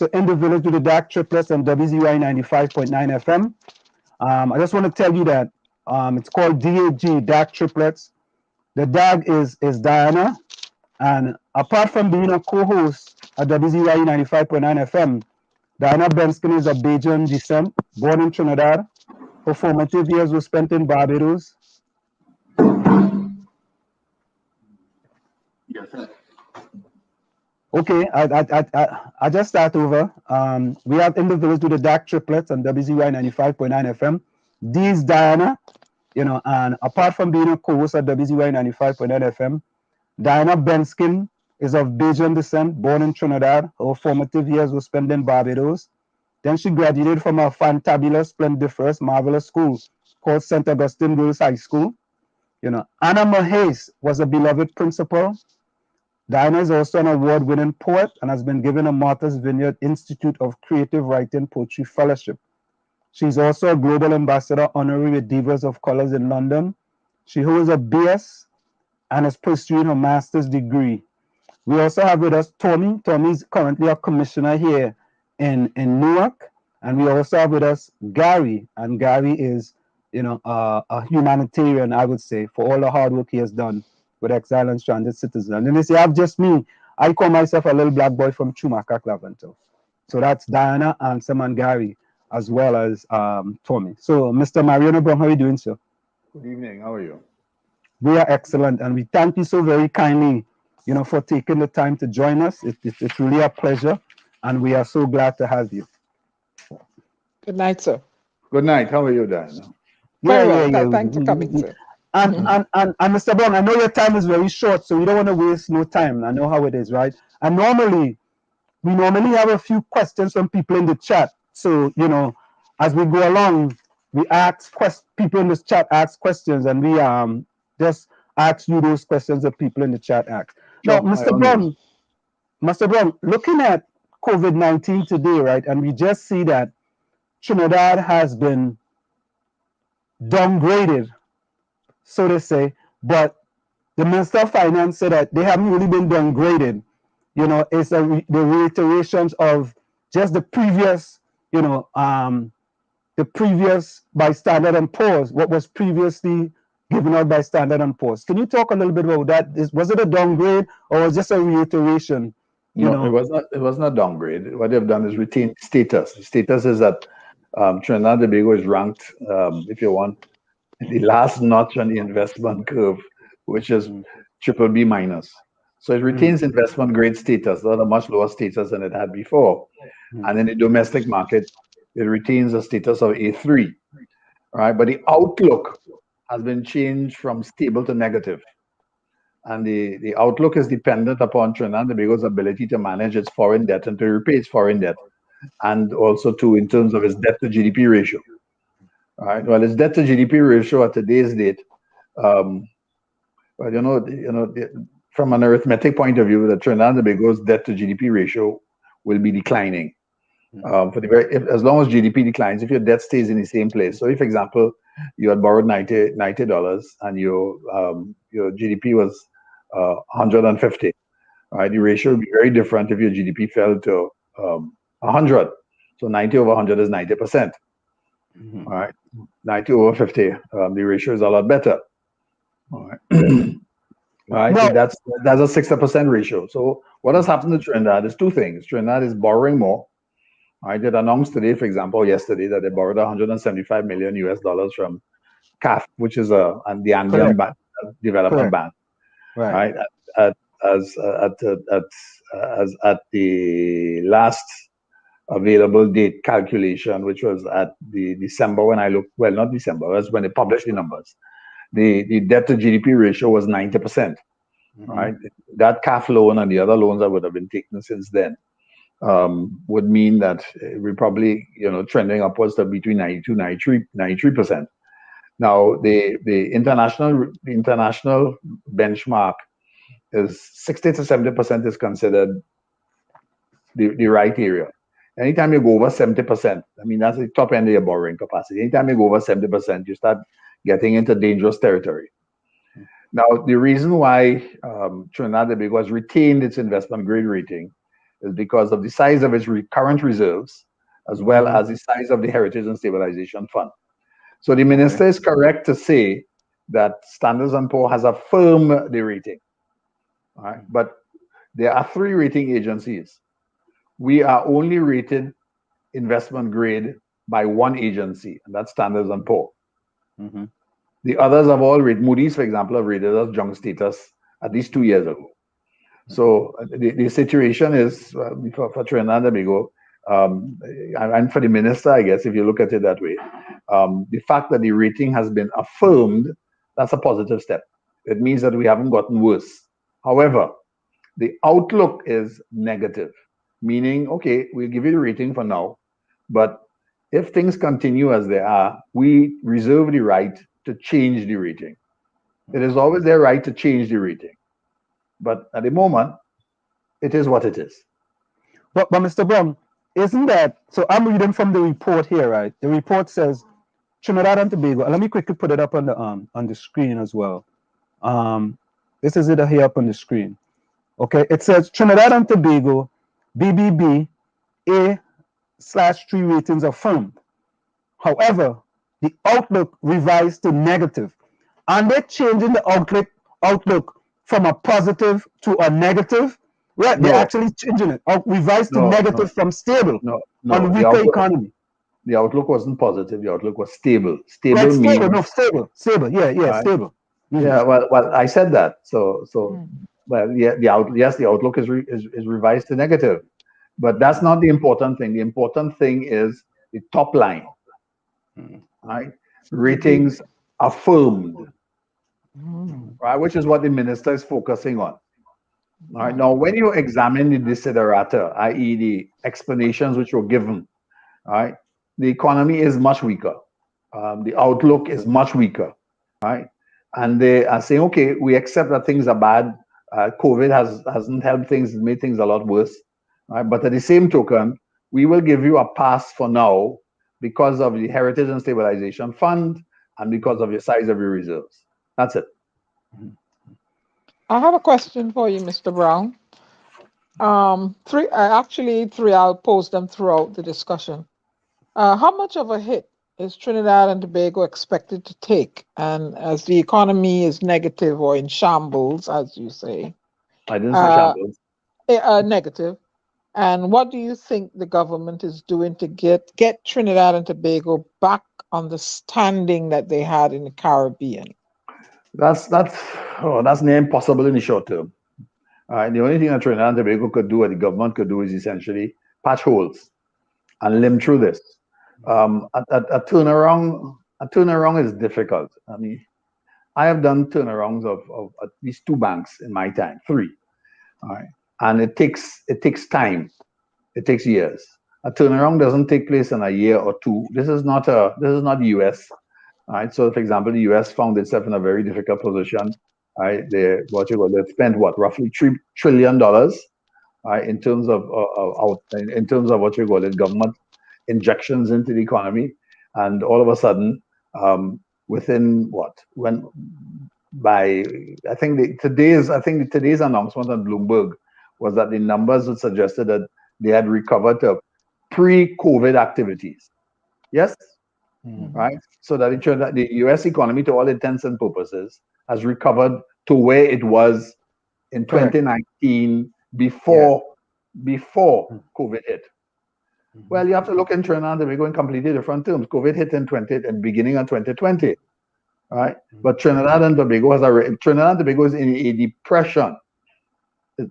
So in the village with the DAG Triplets and WZYE 95.9 FM. I just want to tell you that it's called DAG Triplets. The DAG is Diana, and apart from being a co-host at WZYE 95.9 FM, Diana Browne is of Bajan descent, born in Trinidad. Her formative years were spent in Barbados. Yes, sir. Okay, I just start over. We have in the village with the DAG Triplets and WZYE 95.9 FM. These Diana, you know, and apart from being a co-host at WZYE 95.9 FM, Diana Browne is of Bajan descent, born in Trinidad. Her formative years were spent in Barbados. Then she graduated from a fantabulous, splendiferous, marvelous school called St. Augustine Girls High School. You know, Anna Mahace was a beloved principal. Diana is also an award-winning poet and has been given a Martha's Vineyard Institute of Creative Writing Poetry Fellowship. She's also a global ambassador honorary with Divas of Colors in London. She holds a BS and is pursuing her master's degree. We also have with us Tommy. Tommy is currently a commissioner here in Newark. And we also have with us Gary. And Gary is, you know, a humanitarian, I would say, for all the hard work he has done with exile and stranded citizens. And then they say, I have just me. I call myself a little black boy from 𝗪𝗂𝗲𝗏. So that's Diana, Ansem, and Gary, as well as Tommy. So, Mr. Mariano Browne, how are you doing, sir? Good evening. How are you? We are excellent, and we thank you so very kindly, you know, for taking the time to join us. It's really a pleasure, and we are so glad to have you. Good night, sir. Good night. How are you, Diana? Very well. Thanks for coming, sir. And Mr. Browne, I know your time is very short, so we don't want to waste no time. I know how it is, right? And we normally have a few questions from people in the chat. So, you know, as we go along, we ask people in the chat ask questions, and we just ask you those questions that people in the chat ask. Now, Mr. Browne, looking at COVID-19 today, right, and we just see that Trinidad has been downgraded, so to say, but the Minister of Finance said that they haven't really been downgraded. You know, it's the reiterations of just the previous, you know, the previous by Standard & Poor's, what was previously given out by Standard & Poor's. Can you talk a little bit about that? Was it a downgrade or was it just a reiteration? No, it was not downgrade. What they've done is retain status. The status is that Trinidad and Tobago is ranked, if you want, the last notch on the investment curve, which is BBB minus. So it retains investment grade status, not a much lower status than it had before. And in the domestic market, it retains a status of A3, right? But the outlook has been changed from stable to negative. And the outlook is dependent upon Trinidad and Tobago's ability to manage its foreign debt and to repay its foreign debt, and also in terms of its debt to GDP ratio. All right. Well, its debt to GDP ratio at today's date, well, from an arithmetic point of view, the Trinidad and Tobago's debt to GDP ratio will be declining. As long as GDP declines, if your debt stays in the same place. So, if, for example, you had borrowed $90 and your GDP was 150, right? The ratio would be very different if your GDP fell to 100. So 90 over 100 is 90%. All right, 90 over 50, the ratio is a lot better. All right, right. So that's a 60% ratio. So what has happened to Trinidad is two things. Trinidad is borrowing more. I did announce today, for example, yesterday, that they borrowed $175 million from CAF, which is the Andean Development Bank. Right. As at the last available date calculation, which was at the December when I looked, well, not December, that's when they published the numbers. The debt to GDP ratio was 90%. Right. That CAF loan and the other loans that would have been taken since then would mean that we're probably, trending upwards to between 92, 93%. Now, the international benchmark is 60 to 70% is considered the right area. Anytime you go over 70%, I mean, that's the top end of your borrowing capacity. Anytime you go over 70%, you start getting into dangerous territory. Now, the reason why Trinidad and Tobago has retained its investment grade rating is because of the size of its current reserves, as well as the size of the Heritage and Stabilization Fund. So the minister is correct to say that Standard & Poor's has affirmed the rating. All right? But there are 3 rating agencies. We are only rated investment grade by 1 agency, and that's Standard & Poor's. The others have all rated, Moody's, for example, have rated us junk status at least 2 years ago. So the situation is, for Trinidad and Tobago, and for the minister, I guess, if you look at it that way, the fact that the rating has been affirmed, that's a positive step. It means that we haven't gotten worse. However, the outlook is negative, meaning, okay, we'll give you the rating for now, but if things continue as they are, we reserve the right to change the rating. It is always their right to change the rating. But at the moment, it is what it is. But Mr. Browne, isn't that, so I'm reading from the report here, right? The report says Trinidad and Tobago, let me quickly put it up on the screen as well. This is it here up on the screen. Okay, it says Trinidad and Tobago, BBB, A/3 ratings affirmed. However, the outlook revised to negative. And they're changing the outlook from a positive to a negative. Right, they're actually changing it. Revised to negative from stable on weaker economy. The outlook wasn't positive. The outlook was stable. Stable means stable. Yeah, stable. Yeah, well, I said that. So, well, yeah, the outlook is revised to negative, but that's not the important thing. The important thing is the top line, right? Ratings affirmed, right? Which is what the minister is focusing on. All right. Now, when you examine the desiderata, i.e., the explanations which were given, all right, the economy is much weaker. The outlook is much weaker, right? And they are saying, okay, we accept that things are bad. COVID hasn't helped things, made things a lot worse. Right? But at the same token, we will give you a pass for now because of the Heritage and Stabilization Fund and because of the size of your reserves. That's it. I have a question for you, Mr. Browne. Three, I'll pose them throughout the discussion. How much of a hit is Trinidad and Tobago expected to take? And as the economy is negative or in shambles, as you say. I didn't say shambles. Negative. And what do you think the government is doing to get Trinidad and Tobago back on the standing that they had in the Caribbean? That's near impossible in the short term. The only thing that Trinidad and Tobago could do, or the government could do, is essentially patch holes and limb through this. A turnaround is difficult. I mean, I have done turnarounds of at least 2 banks in my time, 3. All right, and it takes time. It takes years. A turnaround doesn't take place in a year or 2. This is not the US. All right. So, for example, the US found itself in a very difficult position. All right. They spent roughly $3 trillion. In terms of government injections into the economy, and all of a sudden, within I think today's announcement on Bloomberg was that the numbers had suggested that they had recovered to pre-COVID activities. Yes, right. So that it showed that the U.S. economy, to all intents and purposes, has recovered to where it was in 2019 before COVID hit. Well, you have to look in Trinidad and Tobago in completely different terms. COVID hit in beginning of 2020, right? But Trinidad and Tobago is in a depression.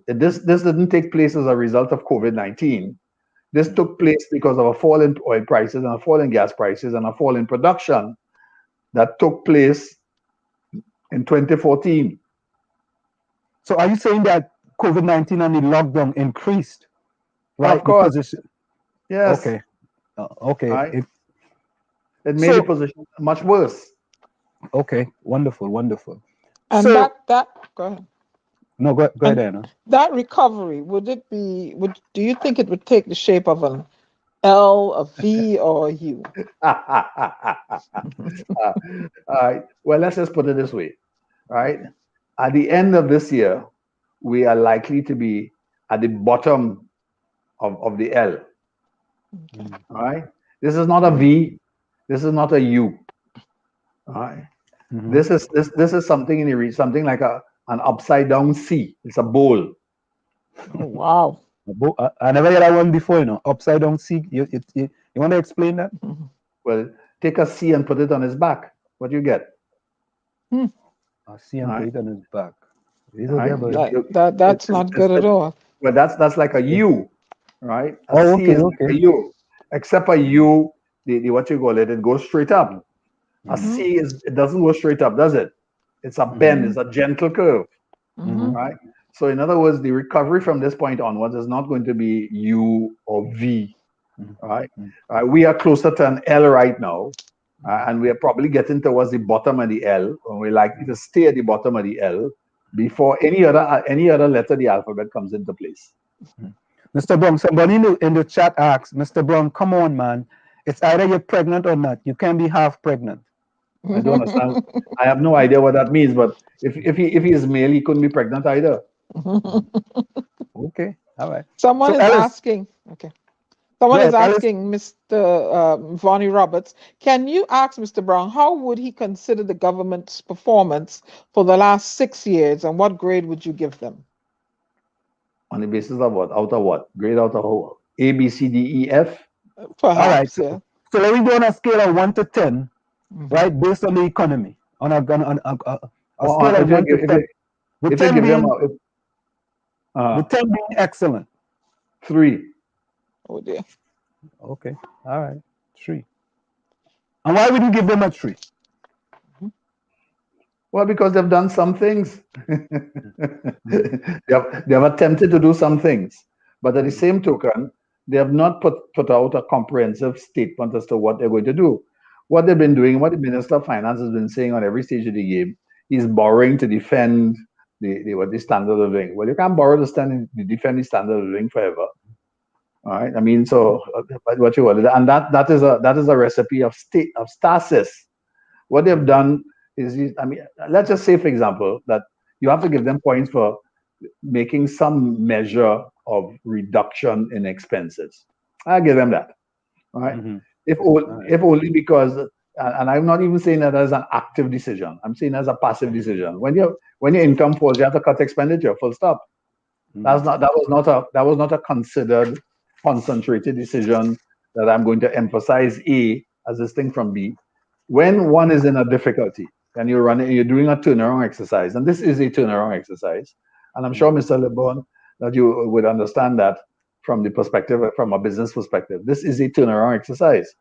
This didn't take place as a result of COVID-19. This took place because of a fall in oil prices and a fall in gas prices and a fall in production that took place in 2014. So are you saying that COVID-19 and the lockdown increased? Right? Of course. Yes. Okay. Okay. Right. It made the position much worse. Okay. Wonderful. And so, go ahead. No, go ahead, Anna. That recovery, do you think it would take the shape of an L, a V, or a U? Well, let's just put it this way, right? At the end of this year, we are likely to be at the bottom of the L. Okay. All right. This is not a V. This is not a U. All right. This is something in the something like an upside down C. It's a bowl. Oh, wow. I never heard that one before, you know. Upside down C. You want to explain that? Well, take a C and put it on his back. What do you get? A C and put it on his back. That's not good at all. Well, that's like a U, right? A C C is like a U, except a U, what you call it, it goes straight up. A C it doesn't go straight up, does it? It's a bend, it's a gentle curve, right? So in other words, the recovery from this point onwards is not going to be U or V, right? We are closer to an L right now, and we are probably getting towards the bottom of the L, and we're likely to stay at the bottom of the L before any other letter of the alphabet comes into place. Mr. Browne, somebody in the chat asks, Mr. Browne, come on, man. It's either you're pregnant or not. You can't be half pregnant. I don't understand. I have no idea what that means, but if he is male, he couldn't be pregnant either. Okay, all right. Someone is asking. Okay. Someone is asking Mr. Vonnie Roberts, can you ask Mr. Browne, how would he consider the government's performance for the last 6 years, and what grade would you give them? On the basis of what? Out of what? Grade out of what? A, B, C, D, E, F? Perhaps, all right. So let me go on a scale of 1 to 10, right, based on the economy. On a scale of 1 to 10. With 10 being excellent. 3. Oh dear. Okay. All right. 3. And why would you give them a 3? Well, because they've done some things. they have attempted to do some things, but at the same token, they have not put out a comprehensive statement as to what they're going to do. What they've been doing, what the Minister of Finance has been saying on every stage of the game, is borrowing to defend the standard of living. Well, you can't borrow to defend the standard of living forever. All right. I mean, so what you want, and that is a recipe of stasis. What they've done is, I mean, let's just say, for example, that you have to give them points for making some measure of reduction in expenses. I give them that. All right. If only because, and I'm not even saying that as an active decision. I'm saying as a passive decision. When your income falls, you have to cut expenditure. Full stop. That was not a considered, concentrated decision that I'm going to emphasize A as distinct from B. When one is in a difficulty and you're doing a turnaround exercise, and this is a turnaround exercise, and I'm sure Mr. LeBon that you would understand that from the perspective, from a business perspective, this is a turnaround exercise.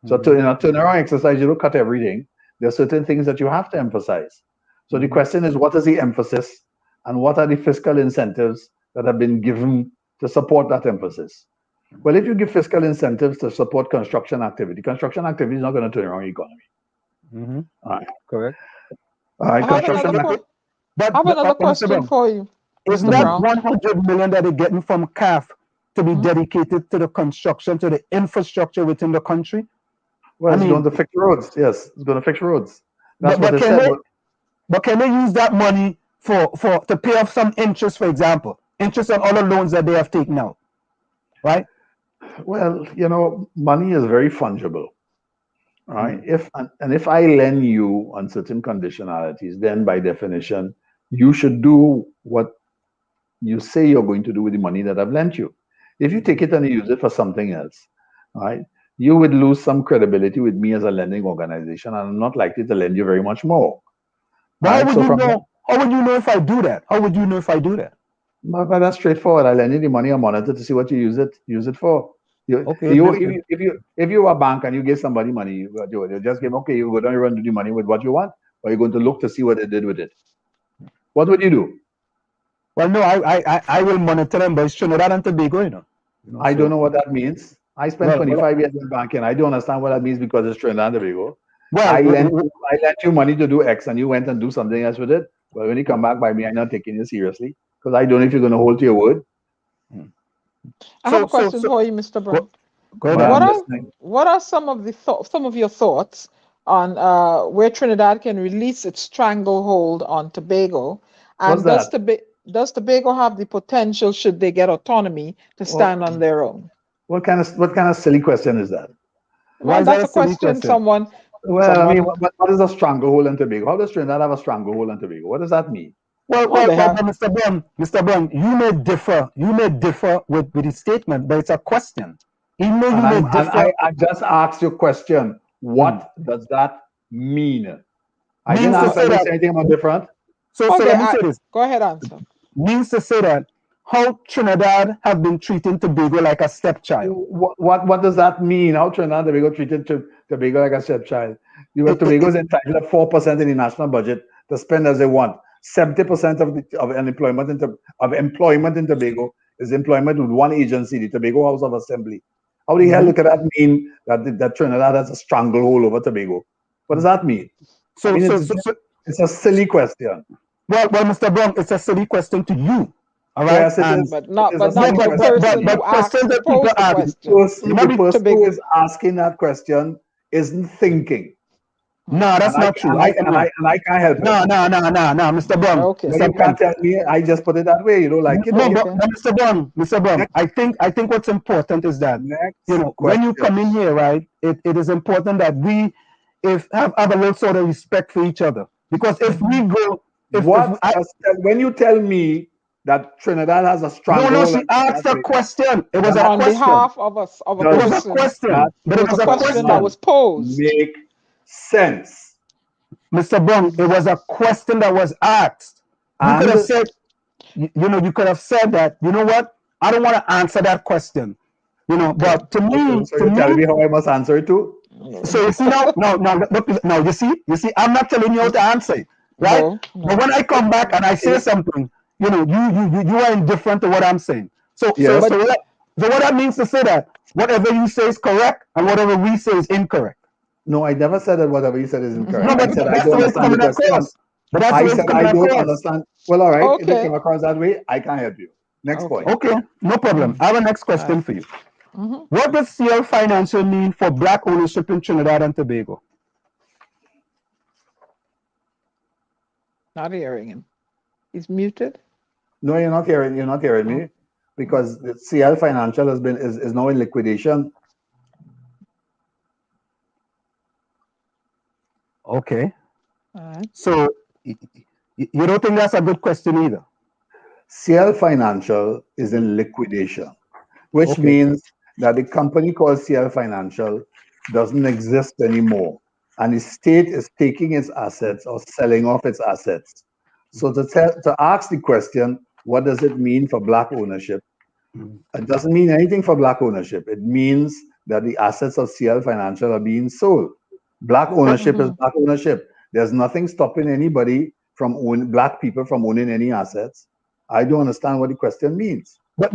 So in a turnaround exercise, you don't cut everything. There are certain things that you have to emphasize. So the question is, what is the emphasis, and what are the fiscal incentives that have been given to support that emphasis? Well, if you give fiscal incentives to support construction activity is not going to turn around the economy. All right. Correct. All right. I have another question for you. Isn't that 100 million that they're getting from CAF to be dedicated to the construction, to the infrastructure within the country? Well, it's going to fix roads. Yes, it's going to fix roads. That's what they said. But can they use that money to pay off some interest, for example, interest on all the loans that they have taken out, right? Well, you know, money is very fungible, right? If I lend you on certain conditionalities, then by definition, you should do what you say you're going to do with the money that I've lent you. If you take it and you use it for something else, right, you would lose some credibility with me as a lending organization, and I'm not likely to lend you very much more. But how would you know if I do that? How would you know if I do that? But that's straightforward. I lend you the money, I monitor to see what you use it for. Okay. If you are a bank and you give somebody money, you just give, okay, you go down and run the money with what you want, or you're going to look to see what they did with it. What would you do? Well, no, I will monitor them, but it's Trinidad and Tobago, you know. I don't know what that means. I spent 25 years in banking. I don't understand what that means because it's Trinidad and Tobago. Well, I lent you money to do X and you went and do something else with it. Well, when you come back by me, I'm not taking you seriously because I don't know if you're going to hold to your word. I have a question for you, Mr. Browne. What are some of your thoughts on where Trinidad can release its stranglehold on Tobago, and does Tobago have the potential, should they get autonomy, to stand on their own? What kind of silly question is that? Well, that's a question someone. Well, I mean, what is a stranglehold in Tobago? How does Trinidad have a stranglehold in Tobago? What does that mean? Well, Mr. Browne, you may differ with the statement, but it's a question. I just asked you a question. What does that mean? I didn't answer anything about different. So let me say this. Go ahead, answer. Means to say that how Trinidad have been treating Tobago like a stepchild. What does that mean? How Trinidad and Tobago treated Tobago like a stepchild? Tobago is entitled to 4% in the national budget to spend as they want. 70% of employment in Tobago is employment with one agency, the Tobago House of Assembly. How the hell could that mean that Trinidad has a stranglehold over Tobago? What does that mean? So it's a silly question. Well, Mr. Browne, it's a silly question to you. All right, yes, but not the person who asked the question. The person who is asking that question isn't thinking. No, that's not true. I can't help it. No, Mr. Browne. Okay. Well, you can't tell me. I just put it that way. You know, like you know. No, Mr. Browne. I think what's important is that when you come in here, right? It is important that we have a little sort of respect for each other, because if we go, when you tell me that Trinidad has a strong no, she asked a question. It was on behalf of a person. It was a question. But it was a question that was posed. Make sense, Mr. Browne. It was a question that was asked. You could have said, you could have said that. You know what? I don't want to answer that question. But to me, so you're telling me how I must answer it too. So you see no. You see, I'm not telling you how to answer it, right? No. But when I come back and I say something, you are indifferent to what I'm saying. So what that means to say that whatever you say is correct and whatever we say is incorrect. No, I never said that whatever you said is incorrect. No, but I said I don't understand the question. But that's I said I don't understand. Well, all right. Okay. If it came across that way, I can't help you. Next point. Okay, no problem. I have a next question for you. What does CL Financial mean for black ownership in Trinidad and Tobago? Not hearing him. He's muted. No, you're not hearing. You're not hearing me, because the CL Financial is now in liquidation. Okay. So you don't think that's a good question either? CL Financial is in liquidation, which means that the company called CL Financial doesn't exist anymore, and the state is taking its assets or selling off its assets. So to ask the question, what does it mean for black ownership? It doesn't mean anything for black ownership. It means that the assets of CL Financial are being sold. Black ownership is black ownership. There's nothing stopping anybody from black people from owning any assets. I don't understand what the question means. But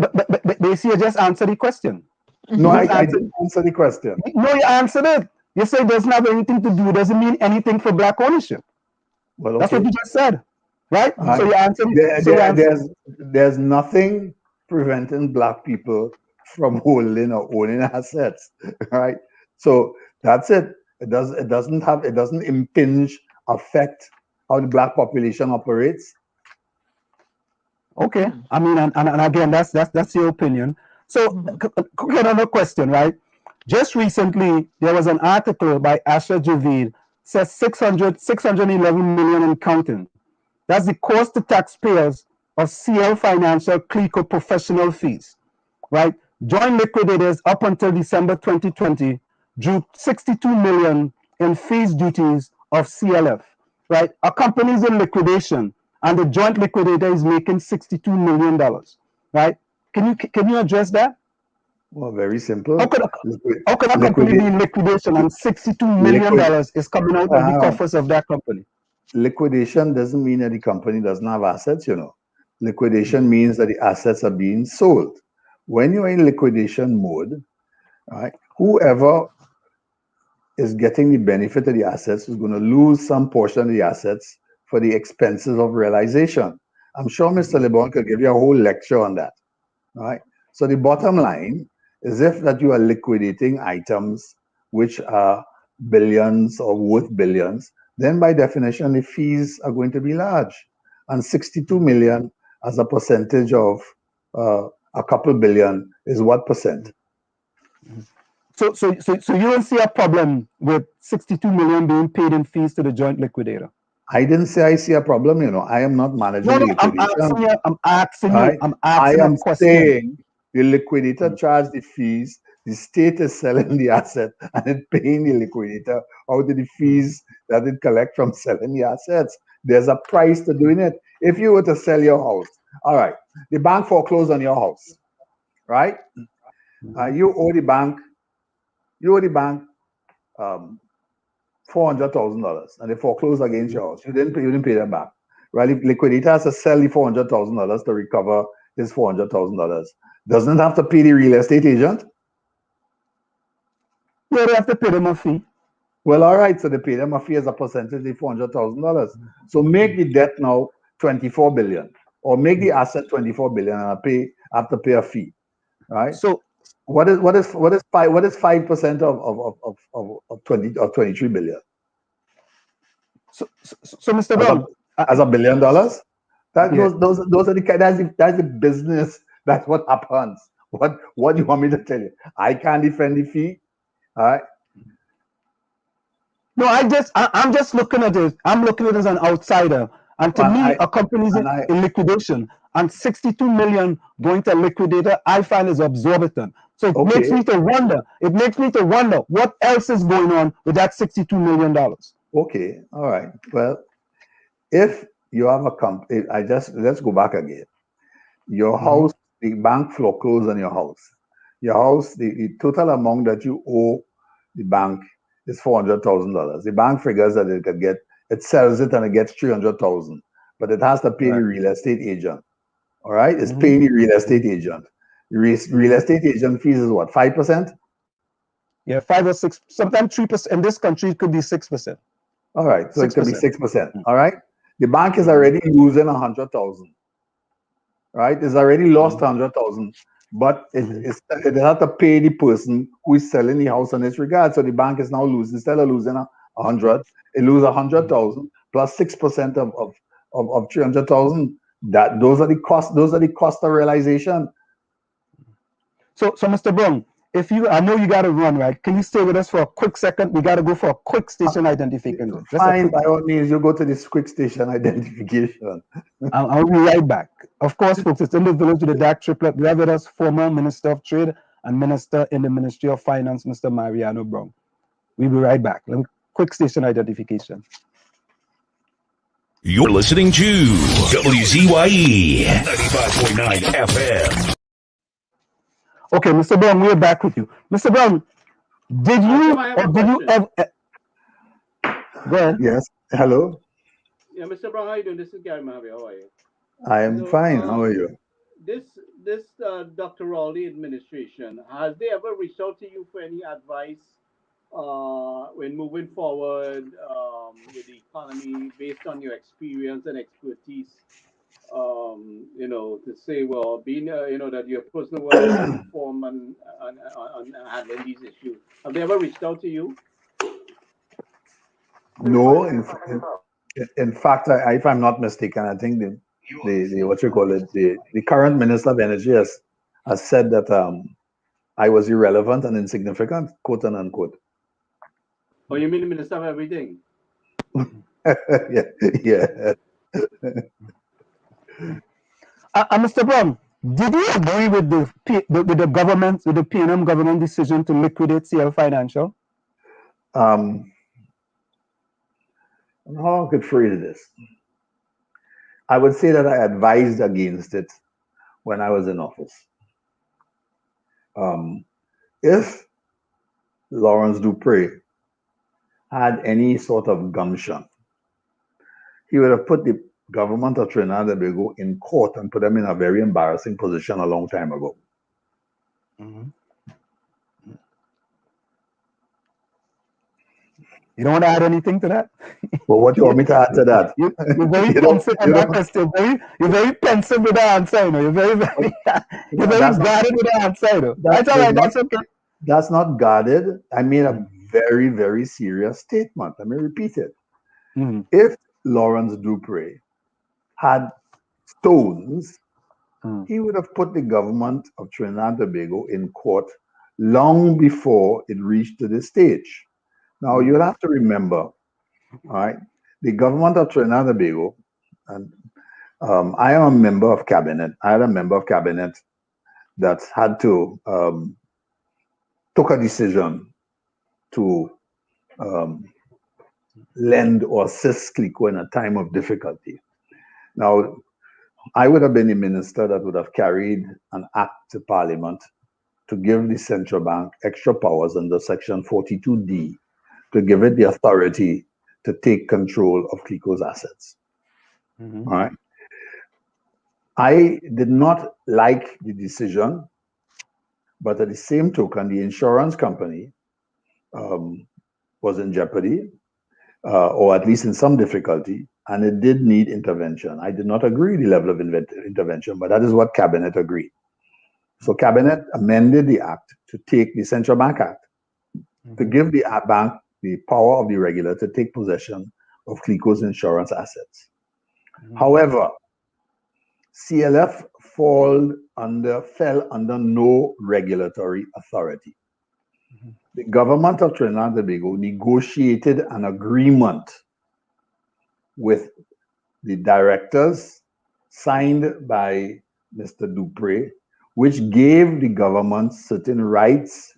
you see, you just answered the question. No, I didn't answer the question. No, you answered it. You say it doesn't have anything to do. It doesn't mean anything for black ownership. Well, okay. That's what you just said, right? So you answered. There's nothing preventing black people from holding or owning assets, right? So that's it. It doesn't impinge, affect how the black population operates. Okay, I mean, and again, that's your opinion. So, another question, right? Just recently, there was an article by Asher Javid, says 611 million and counting. That's the cost to taxpayers of CL Financial 𝗧𝗃𝗀 professional fees, right? Joint liquidators up until December 2020 drew 62 million in fees duties of CLF, right? A company is in liquidation, and the joint liquidator is making $62 million, right? Can you address that? Well, very simple. How could a company be in liquidation and $62 million is coming out of the coffers of that company? Liquidation doesn't mean that the company doesn't have assets, Liquidation means that the assets are being sold. When you're in liquidation mode, right, whoever is getting the benefit of the assets is going to lose some portion of the assets for the expenses of realization. I'm sure Mr. LeBron could give you a whole lecture on that, right? So the bottom line is, if that you are liquidating items which are billions or worth billions, then by definition the fees are going to be large. And 62 million as a percentage of a couple billion is what percent? So you don't see a problem with 62 million being paid in fees to the joint liquidator? I didn't say I see a problem. You know, I am not managing No, the no, liquidation. I'm asking you. Right? I'm I asking am a question. saying the liquidator charged the fees. The state is selling the asset and it paying the liquidator out of the fees that it collect from selling the assets. There's a price to doing it. If you were to sell your house, all right, the bank foreclosed on your house, right? You owe the bank $400,000, and they foreclosed against your house. You didn't pay them back. Right? The liquidator has to sell the $400,000 to recover his $400,000. Doesn't have to pay the real estate agent. Yeah, they have to pay them a fee. Well, all right. So they pay them a fee as a percentage of the $400,000. So make the debt now 24 billion, or make the asset 24 billion, and I have to pay a fee. Right. So what is 5% of 23 billion? So Mr. Browne, as $1 billion, those are that's the business. That's what happens. What do you want me to tell you? I can't defend the fee. All right. No, I'm just looking at it. I'm looking at it as an outsider. And to me, a company's in liquidation and 62 million going to a liquidator, I find is exorbitant. So it makes me to wonder. It makes me to wonder what else is going on with that $62 million. Okay, all right. Well, if you have a company, let's go back again. Your house, the bank foreclosed on your house. Your house, the total amount that you owe the bank is $400,000. The bank figures that it sells it and it gets 300,000, but it has to pay the real estate agent. All right, it's paying the real estate agent. The real estate agent fees is what, 5%? Yeah, 5 or 6, sometimes 3%. In this country, it could be 6%. All right, so 6%. It could be 6%. All right, the bank is already losing 100,000. Right, it's already lost 100,000, but it has to pay the person who is selling the house in this regard. So the bank is now losing, instead of losing 100, it loses 100,000 plus 6% of 300,000. Those are the costs. Those are the cost of realization. So Mr. Browne, I know you got to run, right? Can you stay with us for a quick second? We got to go for a quick station identification. Fine, by all means, you go to this quick station identification. I'll be right back. Of course, folks, it's in the village with the DAG Triplet. We have with us former Minister of Trade and Minister in the Ministry of Finance, Mr. Mariano Browne. We'll be right back. Quick station identification. You're listening to WZYE 95.9 FM. Okay, Mr. Browne, we're back with you. Mr. Browne, did you ever... Go ahead. Yes. Hello. Yeah, Mr. Browne, how are you doing? This is 𝗵𝗵𝘀𝐻𝑆. How are you? I am fine. How are you? This Dr. Rowley administration, has they ever reached out to you for any advice when moving forward with the economy based on your experience and expertise? To say, well, being that you're a person who has informed on handling these issues. Have they ever reached out to you? No, in fact, if I'm not mistaken, I think the current Minister of Energy has said that I was irrelevant and insignificant, quote and unquote. Oh, you mean the Minister of Everything? Yeah. Mr. Browne, did you agree with the government, with the PNM government decision to liquidate CL Financial? How I could phrase this? I would say that I advised against it when I was in office. If Lawrence Dupré had any sort of gumption, he would have put the government of Trinidad and Tobago in court and put them in a very embarrassing position a long time ago. You don't want to add anything to that? Well, what do you want me to add to that? You're very pensive with that question. You're very pensive with the answer. You're very guarded with the answer. That's all right. That's okay. That's not guarded. I made a very, very serious statement. Let me repeat it. If Lawrence Dupré had stones, he would have put the government of Trinidad and Tobago in court long before it reached to this stage. Now, you'll have to remember, all right, the government of Trinidad and Tobago, and I am a member of cabinet. I had a member of cabinet that had to took a decision to lend or assist 𝗧𝗃𝗀𝗀𝘀 in a time of difficulty. Now, I would have been the minister that would have carried an act to Parliament to give the central bank extra powers under Section 42D to give it the authority to take control of 𝗧𝗃𝗀𝗀𝘀's assets. All right. I did not like the decision, but at the same token, the insurance company was in jeopardy, or at least in some difficulty, and it did need intervention. I did not agree with the level of intervention, but that is what cabinet agreed. So cabinet amended the act to take the Central Bank Act to give the bank the power of the regulator to take possession of 𝗧𝗃𝗀𝗀𝘀's insurance assets. However, CLF fell under no regulatory authority. The government of Trinidad and Tobago negotiated an agreement with the directors signed by Mr. Dupré, which gave the government certain rights,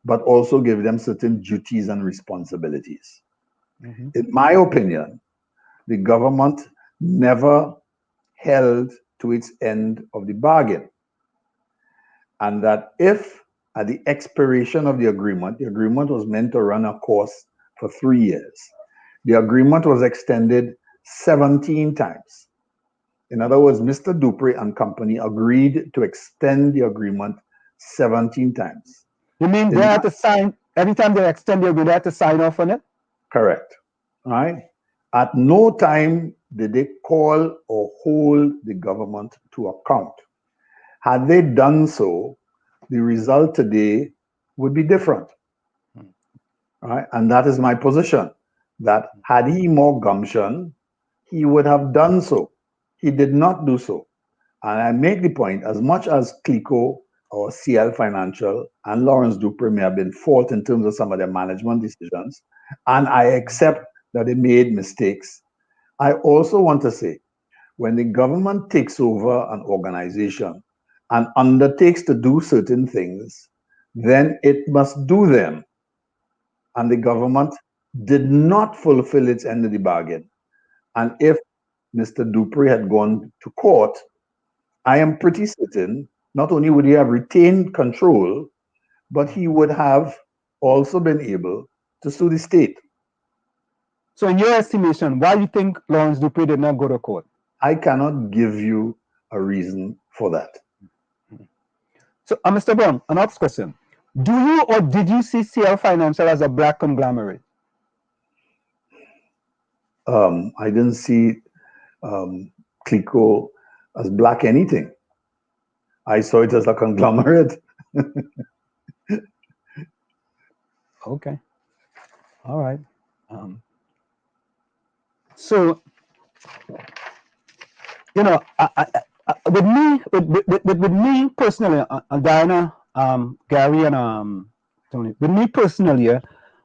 but also gave them certain duties and responsibilities. In my opinion, the government never held to its end of the bargain. And that if at the expiration of the agreement was meant to run a course for 3 years. The agreement was extended 17 times. In other words, Mr. Dupré and company agreed to extend the agreement 17 times. You mean they had to sign, every time they extend the agreement, they had to sign off on it? Correct. All right. At no time did they call or hold the government to account. Had they done so, the result today would be different. All right? And that is my position, that had he more gumption, he would have done so. He did not do so. And I make the point, as much as 𝗧𝗃𝗀𝗀𝘀 or CL Financial and Lawrence Dupré may have been fault in terms of some of their management decisions, and I accept that they made mistakes, I also want to say, when the government takes over an organization and undertakes to do certain things, then it must do them. And the government did not fulfill its end of the bargain. And if Mr. Dupré had gone to court, I am pretty certain not only would he have retained control, but he would have also been able to sue the state. So in your estimation, why do you think Lawrence Dupré did not go to court? I cannot give you a reason for that. So, Mr. Browne, another question. Do you or did you see CL Financial as a black conglomerate? I didn't see 𝗧𝗃𝗀𝗀𝘀 as black anything. I saw it as a conglomerate. Okay. All right. So, you know, with me personally, Diana, Gary, and Tony, with me personally,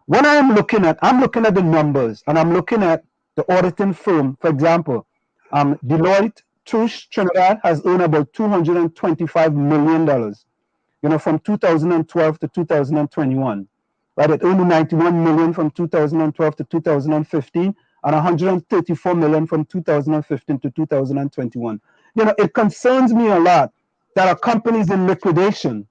when I'm looking at the numbers and I'm looking at the auditing firm. For example, Deloitte Touche Trinidad has earned about $225 million, you know, from 2012 to 2021. Right, it earned 91 million from 2012 to 2015, and 134 million from 2015 to 2021. You know, it concerns me a lot that a company is in liquidation,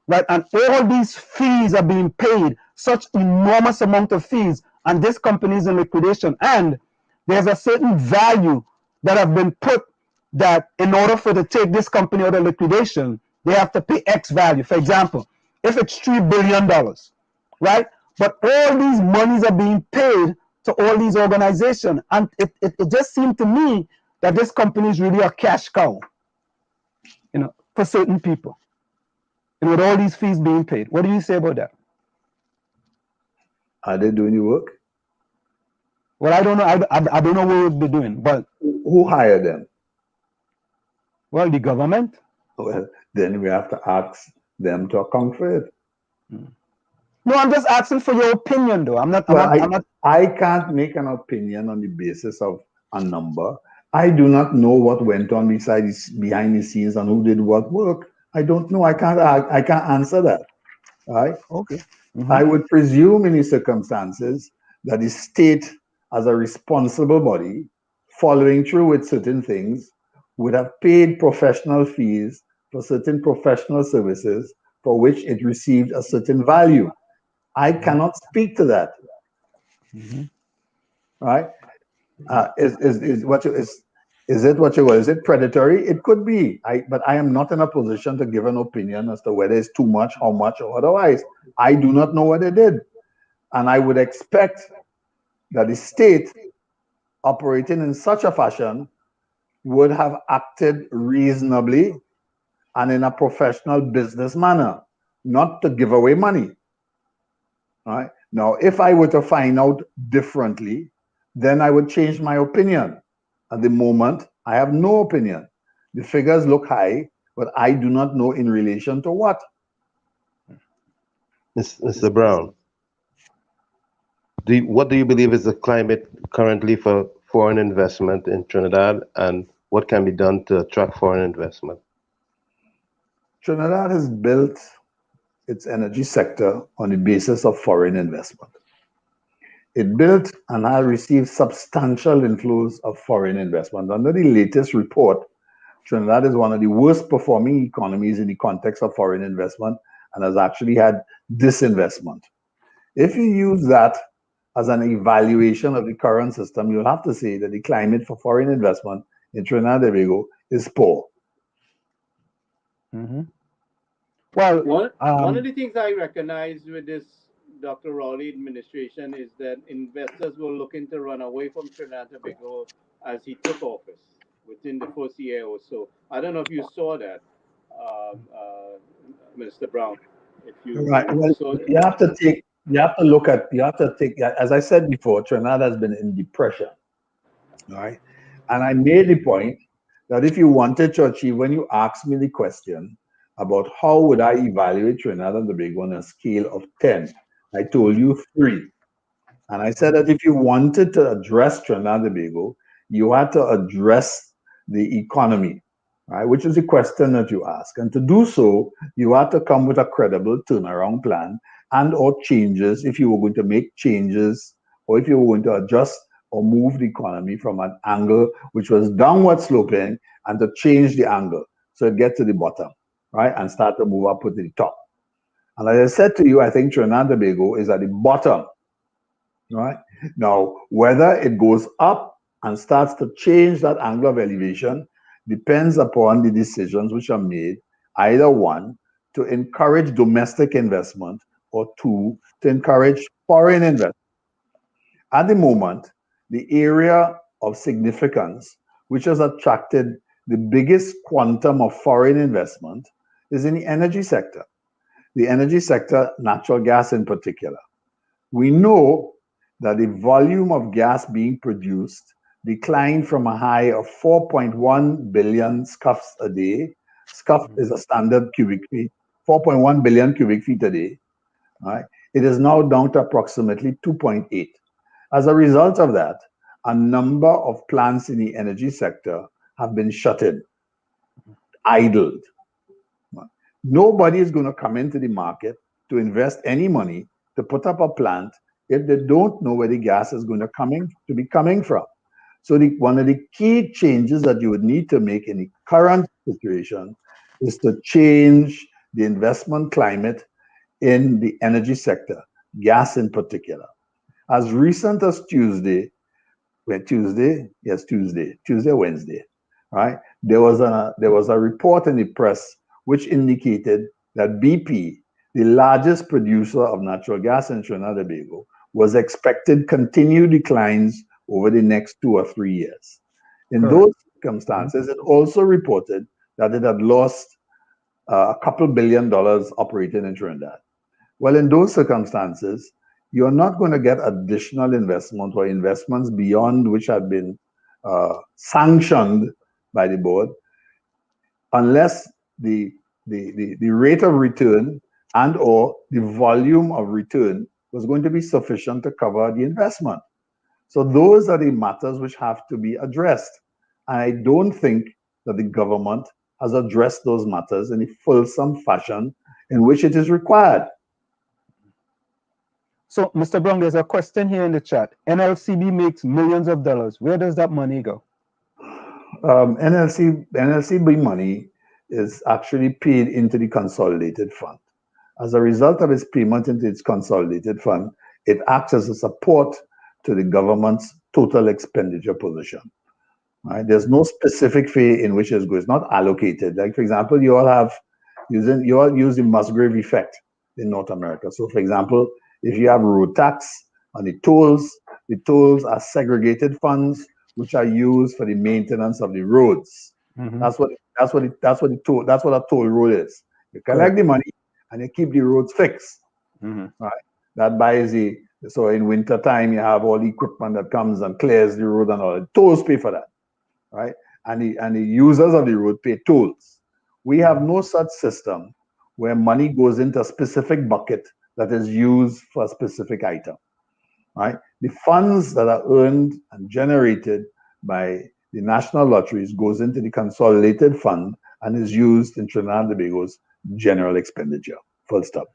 right? And all these fees are being paid, such enormous amount of fees, and this company is in liquidation. And there's a certain value that have been put that in order for to take this company out of liquidation, they have to pay X value. For example, if it's $3 billion, right? But all these monies are being paid to all these organizations. And it just seemed to me that this company is really a cash cow, you know, for certain people. And with all these fees being paid. What do you say about that? Are they doing the work? Well, I don't know. I don't know what they're doing, but who hired them? Well, the government. Well, then we have to ask them to account for it. No, I'm just asking for your opinion, though. I'm not. I can't make an opinion on the basis of a number. I do not know what went on behind the scenes and who did what work. I don't know. I can't answer that. Right? Okay. I would presume in these circumstances that the state, as a responsible body, following through with certain things, would have paid professional fees for certain professional services for which it received a certain value. I cannot speak to that. Right? Is it what you is it predatory? It could be. But I am not in a position to give an opinion as to whether it's too much, how much, or otherwise. I do not know what they did. And I would expect that the state operating in such a fashion would have acted reasonably and in a professional business manner, not to give away money. Right? Now, if I were to find out differently, then I would change my opinion. At the moment, I have no opinion. The figures look high, but I do not know in relation to what. Mr. Browne, what do you believe is the climate currently for foreign investment in Trinidad, and what can be done to attract foreign investment? Trinidad has built its energy sector on the basis of foreign investment. It built and has received substantial inflows of foreign investment. Under the latest report, Trinidad is one of the worst performing economies in the context of foreign investment and has actually had disinvestment. If you use that as an evaluation of the current system, you'll have to say that the climate for foreign investment in Trinidad and Tobago is poor. Well, one of the things I recognize with this Dr. Rowley administration is that investors were looking to run away from Trinidad and Tobago as he took office within the first year or so. I don't know if you saw that, Mr. Browne. If you well, saw that. you have to take, as I said before, Trinidad has been in depression. All right. And I made the point that if you wanted to achieve, when you asked me the question about how would I evaluate Trinidad and Tobago on a scale of 10, I told you 3. And I said that if you wanted to address Trinidad and Tobago, you had to address the economy, right? Which is the question that you ask. And to do so, you had to come with a credible turnaround plan and or changes if you were going to make changes or if you were going to adjust or move the economy from an angle which was downward sloping and to change the angle so it gets to the bottom, right? And start to move up to the top. And as I said to you, I think Trinidad and Tobago is at the bottom, right? Now, whether it goes up and starts to change that angle of elevation depends upon the decisions which are made, either 1, to encourage domestic investment, or 2, to encourage foreign investment. At the moment, the area of significance which has attracted the biggest quantum of foreign investment is in the energy sector. The energy sector, natural gas in particular. We know that the volume of gas being produced declined from a high of 4.1 billion scuffs a day. Scuff is a standard cubic feet, 4.1 billion cubic feet a day. Right? It is now down to approximately 2.8. As a result of that, a number of plants in the energy sector have been shuttered, idled. Nobody is going to come into the market to invest any money to put up a plant if they don't know where the gas is going to be coming from. So one of the key changes that you would need to make in the current situation is to change the investment climate in the energy sector, gas in particular. As recent as Tuesday or Wednesday, right? There was a report in the press which indicated that BP, the largest producer of natural gas in Trinidad and Tobago, was expected continued declines over the next 2 or 3 years. In those circumstances, it also reported that it had lost a couple $2 billion operating in Trinidad. Well, in those circumstances, you're not going to get additional investment or investments beyond which have been sanctioned by the board unless the rate of return and or the volume of return was going to be sufficient to cover the investment. So those are the matters which have to be addressed. And I don't think that the government has addressed those matters in a fulsome fashion in which it is required. So, Mr. Browne, there's a question here in the chat. NLCB makes millions of dollars. Where does that money go? NLCB money is actually paid into the consolidated fund. As a result of its payment into its consolidated fund, it acts as a support to the government's total expenditure position. Right? There's no specific fee in which it goes. It's not allocated. Like, for example, you all use the Musgrave effect in North America. So, for example, if you have road tax on the tolls are segregated funds which are used for the maintenance of the roads. Mm-hmm. That's what a toll road is. You collect the money and you keep the roads fixed. Mm-hmm. Right? That buys so in winter time you have all the equipment that comes and clears the road and all. The tolls pay for that, right? And the users of the road pay tolls. We have no such system where money goes into a specific bucket that is used for a specific item, right? The funds that are earned and generated by the national lotteries goes into the consolidated fund and is used in Trinidad and Tobago's general expenditure. Full stop.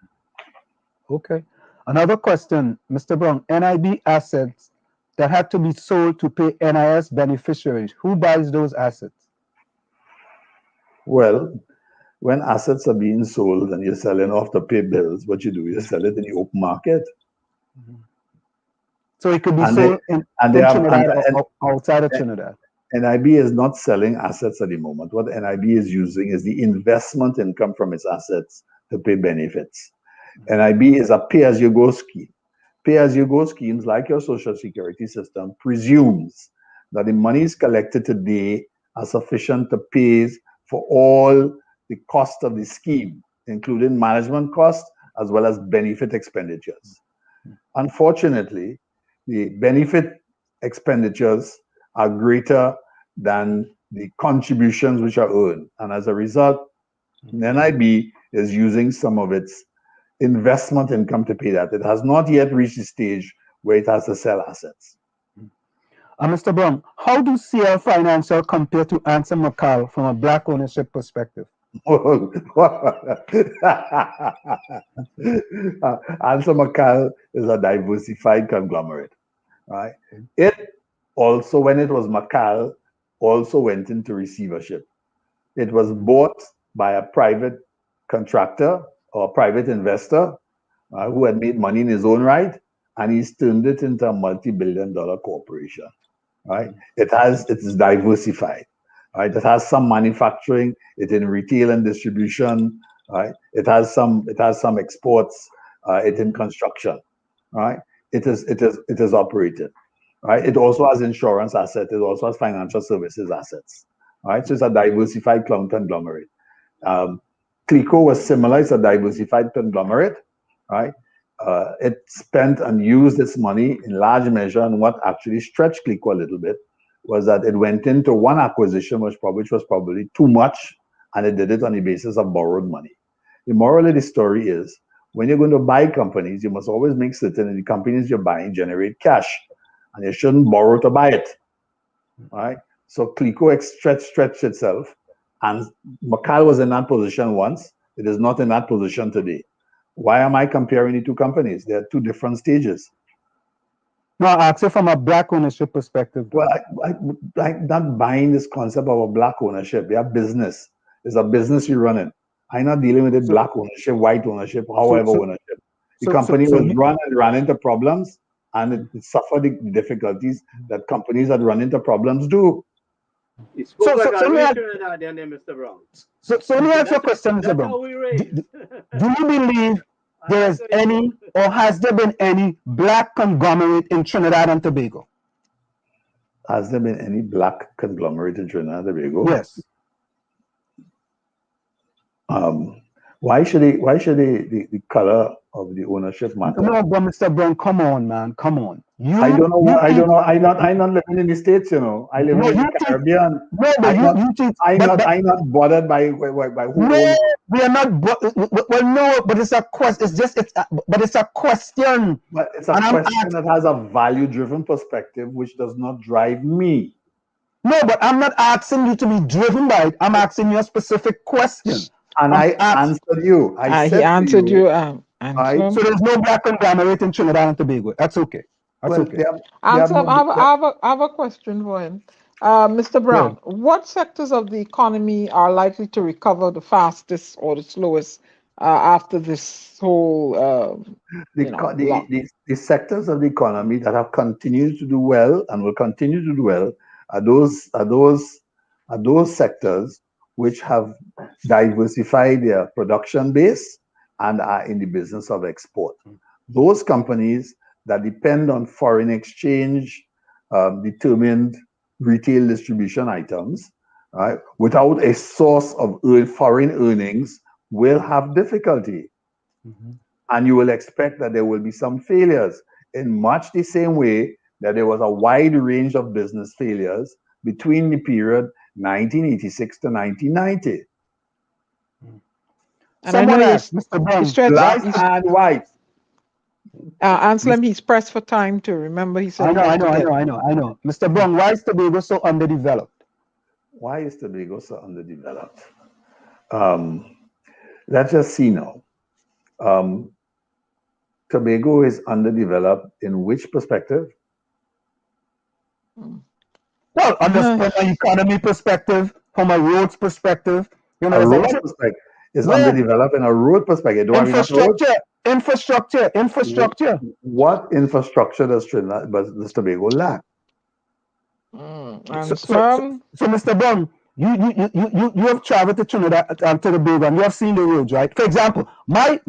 Okay. Another question, Mr. Browne. NIB assets that had to be sold to pay NIS beneficiaries. Who buys those assets? Well, when assets are being sold and you're selling off to pay bills, what you do, you sell it in the open market. Mm-hmm. So it could be sold in Trinidad or outside of Trinidad. NIB is not selling assets at the moment. What NIB is using is the investment income from its assets to pay benefits. NIB is a pay-as-you-go scheme. Pay-as-you-go schemes, like your social security system, presumes that the monies collected today are sufficient to pay for all the cost of the scheme, including management costs as well as benefit expenditures. Unfortunately, the benefit expenditures are greater than the contributions which are earned. And as a result, NIB is using some of its investment income to pay that. It has not yet reached the stage where it has to sell assets. Mr. Browne, how do CL Financial compare to 𝗪𝗪𝗀𝗃 from a black ownership perspective? 𝗪𝗪𝗀𝗃 is a diversified conglomerate, right? It also, when it was McCall, also went into receivership. It was bought by a private contractor or private investor who had made money in his own right, and he's turned it into a multi-billion-dollar corporation, right? It's diversified, right? It has some manufacturing, it's in retail and distribution, right? It has some exports, it's in construction, right? It is operated, right? It also has insurance assets, it also has financial services assets, right? So it's a diversified conglomerate. 𝗧𝗃𝗀𝗃 was similar, it's a diversified conglomerate, right? It spent and used its money in large measure, and what actually stretched 𝗃𝗀𝗃 a little bit was that it went into one acquisition which was probably too much, and it did it on the basis of borrowed money. The moral of the story is, when you're going to buy companies, you must always make certain that the companies you're buying generate cash, and you shouldn't borrow to buy it, right? So 𝗃𝗀𝗃 stretched itself, and McCall was in that position once. It is not in that position today. Why am I comparing the two companies? They are two different stages. No, I ask you from a black ownership perspective. Well, I'm not buying this concept of a black ownership. They are business. It's a business you're running. I'm not dealing with it black ownership, white ownership, however ownership. The company was run and ran into problems, and it suffered the difficulties that companies that run into problems do. So let me ask you a question, Mr. Browne. Do you believe there's any, or has there been any black conglomerate in Trinidad and Tobago? Has there been any black conglomerate in Trinidad and Tobago? Yes. Why should the color of the ownership matter? No, but Mr. Browne, come on, man, come on. I don't know. I'm not living in the States, you know. I live in the Caribbean. No, but I'm not bothered by who owns. We are not. Well, no, but it's a question. But it's a question. But it's a question that has a value-driven perspective, which does not drive me. No, but I'm not asking you to be driven by it. I'm asking you a specific question. And I answered you. He answered you. So there's no black conglomerate in Trinidad and Tobago. That's okay. That's okay. I have a question for him. Mr. Browne, what sectors of the economy are likely to recover the fastest or the slowest after this whole the sectors of the economy that have continued to do well and will continue to do well are those sectors which have diversified their production base and are in the business of export. Those companies that depend on foreign exchange determined retail distribution items, right, without a source of foreign earnings will have difficulty. And you will expect that there will be some failures in much the same way that there was a wide range of business failures between the period 1986 to 1990. And I know Mr. Browne, black and white. Anselm, he's pressed for time too. Remember, he said. I know. Mr. Browne, why is Tobago so underdeveloped? Why is Tobago so underdeveloped? Let's just see now. Tobago is underdeveloped in which perspective? Well, from an economy perspective, from a roads perspective, you know, a road perspective is underdeveloped in a road perspective. Infrastructure. What infrastructure does Tobago lack? So, Mr. Browne, you have traveled to Trinidad and Tobago, and you have seen the roads, right? For example, my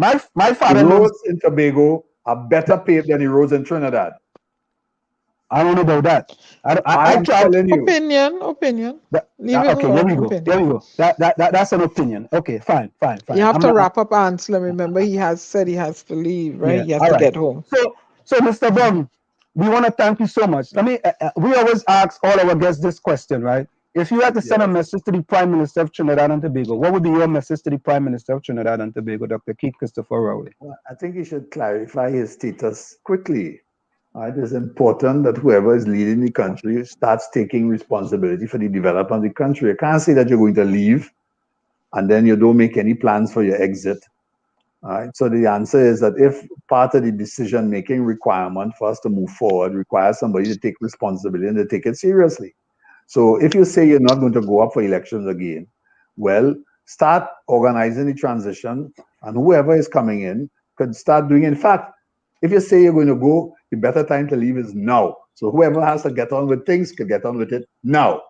father. The roads in Tobago are better paved than the roads in Trinidad. I don't know about that. I'm telling you. Opinion. There we go. That's an opinion. Okay, fine. You have to wrap up, Anselm. Remember, he has said he has to leave, right? He has to get home. So, Mr. Browne, we want to thank you so much. We always ask all our guests this question, right? If you had to send a message to the Prime Minister of Trinidad and Tobago, what would be your message to the Prime Minister of Trinidad and Tobago, Dr. 𝗧𝗂𝗲𝗏𝘆? Well, I think he should clarify his status quickly. It is important that whoever is leading the country starts taking responsibility for the development of the country. You can't say that you're going to leave and then you don't make any plans for your exit. So the answer is that if part of the decision-making requirement for us to move forward requires somebody to take responsibility and to take it seriously. So if you say you're not going to go up for elections again, well, start organizing the transition and whoever is coming in could start doing it. In fact, if you say you're going to go, the better time to leave is now. So whoever has to get on with things can get on with it now.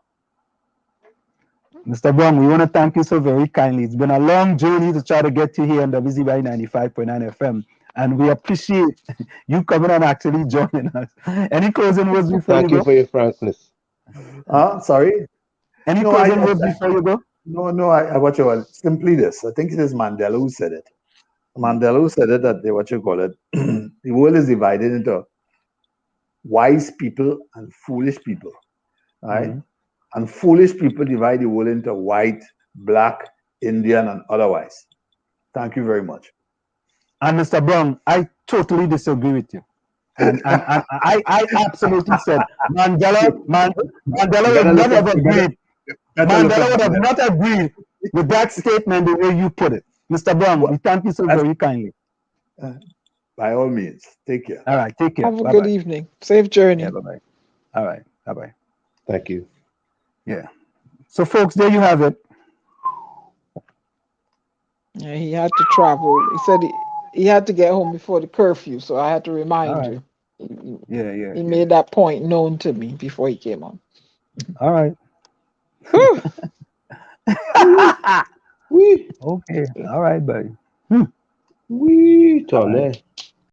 Mr. Browne, we want to thank you so very kindly. It's been a long journey to try to get you here on WZYE 95.9 FM. And we appreciate you coming and actually joining us. Any closing words before you go? Thank you for your frankness. Sorry? Any closing words before you go? No, I simply this. I think it is Mandela who said it. Mandela who said it that the world is divided into wise people and foolish people, right? And foolish people divide the world into white, black, Indian, and otherwise. Thank you very much. And Mr. Browne, I totally disagree with you. And I absolutely said Mandela would not have agreed. Mandela would have not agreed with that statement the way you put it. Mr. Browne, we thank you so very kindly. By all means, take care. All right, take care. Have a good evening. Safe journey. Yeah, bye-bye. All right, bye-bye. Thank you. Yeah. So, folks, there you have it. Yeah, he had to travel. He said he had to get home before the curfew, so I had to remind you. He made that point known to me before he came on. All right. Okay. All right, buddy. Tony.